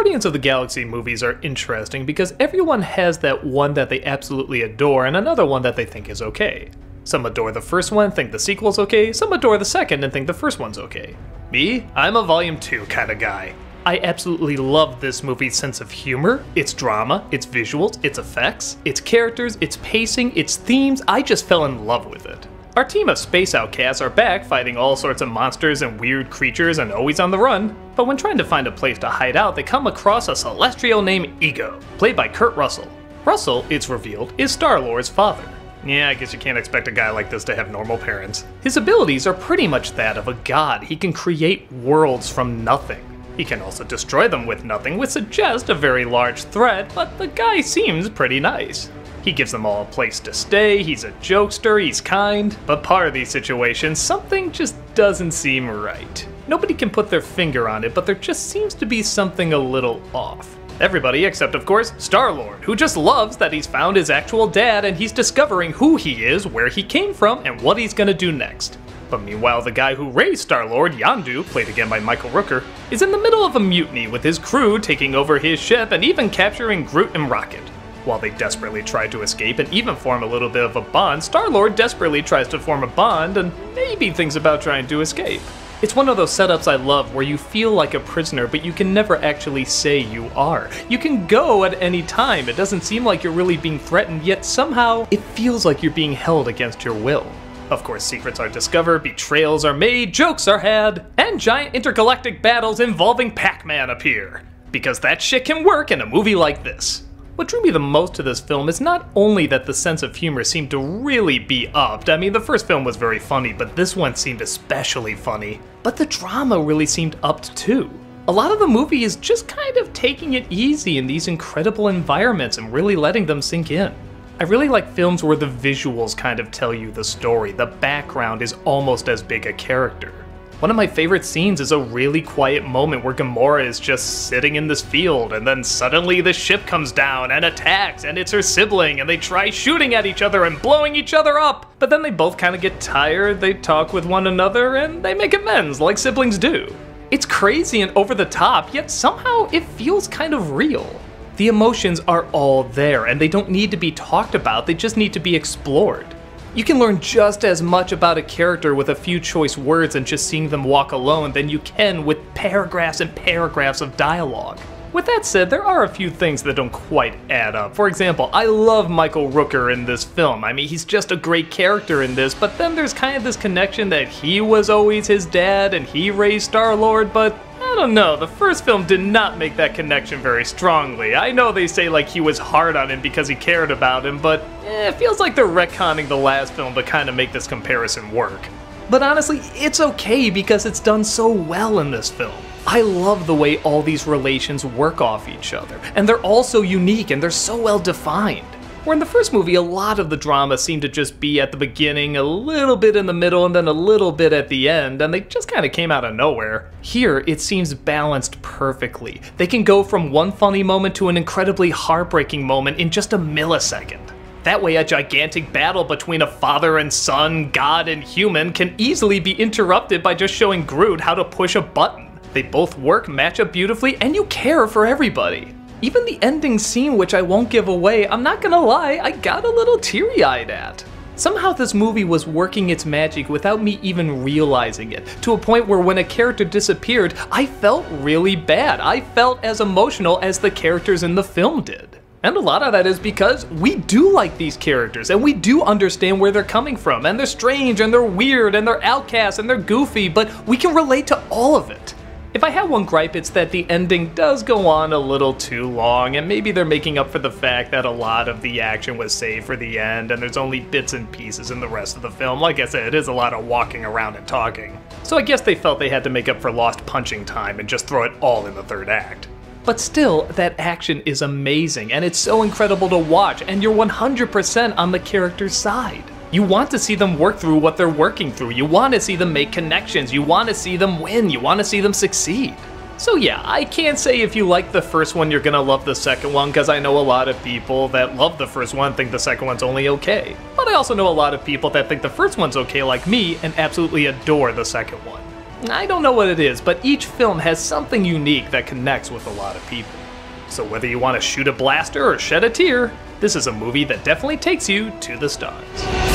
Guardians of the Galaxy movies are interesting because everyone has that one that they absolutely adore and another one that they think is okay. Some adore the first one, think the sequel's okay, some adore the second and think the first one's okay. Me? I'm a Volume 2 kind of guy. I absolutely love this movie's sense of humor, its drama, its visuals, its effects, its characters, its pacing, its themes. I just fell in love with it. Our team of space outcasts are back fighting all sorts of monsters and weird creatures and always on the run, but when trying to find a place to hide out, they come across a celestial named Ego, played by Kurt Russell. Russell, it's revealed, is Star-Lord's father. Yeah, I guess you can't expect a guy like this to have normal parents. His abilities are pretty much that of a god. He can create worlds from nothing. He can also destroy them with nothing, which suggests a very large threat, but the guy seems pretty nice. He gives them all a place to stay, he's a jokester, he's kind, but part of these situations, something just doesn't seem right. Nobody can put their finger on it, but there just seems to be something a little off. Everybody except, of course, Star-Lord, who just loves that he's found his actual dad and he's discovering who he is, where he came from, and what he's gonna do next. But meanwhile, the guy who raised Star-Lord, Yondu, played again by Michael Rooker, is in the middle of a mutiny with his crew taking over his ship and even capturing Groot and Rocket. While they desperately try to escape and even form a little bit of a bond, Star-Lord desperately tries to form a bond and maybe thinks about trying to escape. It's one of those setups I love where you feel like a prisoner, but you can never actually say you are. You can go at any time, it doesn't seem like you're really being threatened, yet somehow it feels like you're being held against your will. Of course, secrets are discovered, betrayals are made, jokes are had, and giant intergalactic battles involving Pac-Man appear. Because that shit can work in a movie like this. What drew me the most to this film is not only that the sense of humor seemed to really be upped. I mean, the first film was very funny, but this one seemed especially funny. But the drama really seemed upped too. A lot of the movie is just kind of taking it easy in these incredible environments and really letting them sink in. I really like films where the visuals kind of tell you the story. The background is almost as big a character. One of my favorite scenes is a really quiet moment where Gamora is just sitting in this field and then suddenly the ship comes down and attacks and it's her sibling and they try shooting at each other and blowing each other up. But then they both kind of get tired, they talk with one another and they make amends like siblings do. It's crazy and over the top, yet somehow it feels kind of real. The emotions are all there and they don't need to be talked about, they just need to be explored. You can learn just as much about a character with a few choice words and just seeing them walk alone than you can with paragraphs and paragraphs of dialogue. With that said, there are a few things that don't quite add up. For example, I love Michael Rooker in this film. I mean, he's just a great character in this, but then there's kind of this connection that he was always his dad and he raised Star-Lord, but I don't know, the first film did not make that connection very strongly. I know they say like he was hard on him because he cared about him, but it feels like they're retconning the last film to kind of make this comparison work. But honestly, it's okay because it's done so well in this film. I love the way all these relations work off each other, and they're all so unique and they're so well defined. Where in the first movie, a lot of the drama seemed to just be at the beginning, a little bit in the middle, and then a little bit at the end, and they just kind of came out of nowhere. Here, it seems balanced perfectly. They can go from one funny moment to an incredibly heartbreaking moment in just a millisecond. That way, a gigantic battle between a father and son, god and human, can easily be interrupted by just showing Groot how to push a button. They both work, match up beautifully, and you care for everybody. Even the ending scene, which I won't give away, I'm not gonna lie, I got a little teary-eyed at. Somehow this movie was working its magic without me even realizing it, to a point where when a character disappeared, I felt really bad. I felt as emotional as the characters in the film did. And a lot of that is because we do like these characters, and we do understand where they're coming from, and they're strange, and they're weird, and they're outcasts, and they're goofy, but we can relate to all of it. If I have one gripe, it's that the ending does go on a little too long, and maybe they're making up for the fact that a lot of the action was saved for the end, and there's only bits and pieces in the rest of the film. Like I said, it is a lot of walking around and talking. So I guess they felt they had to make up for lost punching time and just throw it all in the third act. But still, that action is amazing, and it's so incredible to watch, and you're 100% on the character's side. You want to see them work through what they're working through, you want to see them make connections, you want to see them win, you want to see them succeed. So yeah, I can't say if you like the first one you're gonna love the second one, because I know a lot of people that love the first one think the second one's only okay. But I also know a lot of people that think the first one's okay like me and absolutely adore the second one. I don't know what it is, but each film has something unique that connects with a lot of people. So whether you want to shoot a blaster or shed a tear, this is a movie that definitely takes you to the stars.